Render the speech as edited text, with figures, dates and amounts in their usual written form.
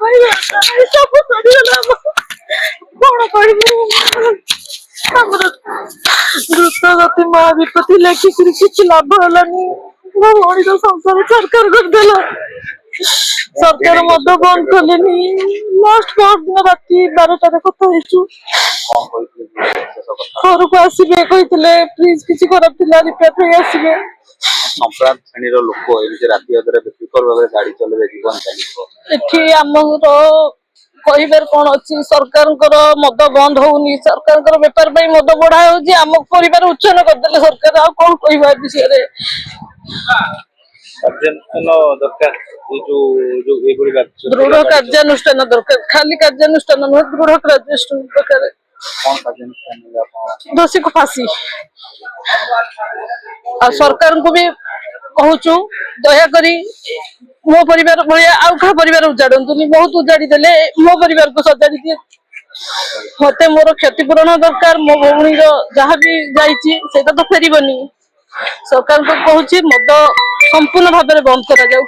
ଖାଇବା ପାଇଁ ସବୁ ସରିଗଲା। କଣ କରିବୁ? ଆମର ଦ୍ରୁତ ଗତି ମହାବିପତ୍ତି ଲେଖିକିରି କିଛି ଲାଭ ହେଲାନି। ମୋ ଭଉଣୀର ସଂସାର ସରକାର କରିଦେଲା। ସରକାର ମଦ ବନ୍ଦ କଲେନି। ଲାଷ୍ଟ ପରଦିନ ରାତି 12ଟାରେ କଥା ହେଇଛୁ। ଘରକୁ ଆସିବେ କହିଥିଲେ, ଫ୍ରିଜ କିଛି ଖରାପ ଥିଲା ରିପେୟାର ପାଇଁ ଆସିବେ। ସମ୍ପ୍ରଦାୟ ଶ୍ରେଣୀର ଲୋକ ଏମିତି ରାତି ଅଧରେ ବିକଳ ଭାବରେ ଗାଡି ଚଲେଇବେ, ଜୀବନ ଚାଲିବ। ଏଠି ଆମର କହିବାର କଣ ଅଛି? ସରକାରଙ୍କର ମଦ ବନ୍ଦ ହଉନି, ସରକାରଙ୍କର ବେପାର ପାଇଁ ମଦ ବଢା ହଉଛି। ଆମ ପରିବାର ଉଚ୍ଛନ୍ନ କରିଦେଲେ ସରକାର, ଆଉ କଣ କହିବା ଏ ବିଷୟରେ? କାର୍ଯ୍ୟାନୁଷ୍ଠାନ ଦରକାର। ଦୃଢ କାର୍ଯ୍ୟାନୁଷ୍ଠାନ ଦରକାର, ଖାଲି କାର୍ଯ୍ୟାନୁଷ୍ଠାନ ନୁହେଁ, ଦୃଢ କାର୍ଯ୍ୟାନୁଷ୍ଠାନ ଦରକାର। ଦୋଷୀକୁ ଫାଶୀ। ଆଉ ସରକାରଙ୍କୁ ବି କହୁଛୁ, ଦୟାକରି ମୋ ପରିବାର ଭଳିଆ ଆଉ କାହା ପରିବାର ଉଜାଡନ୍ତୁନି। ବହୁତ ଉଜାଡି ଦେଲେ, ମୋ ପରିବାରକୁ ସଜାଡି ଦିଏ। ମତେ ମୋର କ୍ଷତିପୂରଣ ଦରକାର। ମୋ ଭଉଣୀର ଯାହାବି ଯାଇଛି ସେଇଟା ତ ଫେରିବନି। ସରକାରଙ୍କୁ କହୁଛି ମଦ ସମ୍ପୂର୍ଣ୍ଣ ଭାବରେ ବନ୍ଦ କରାଯାଉ।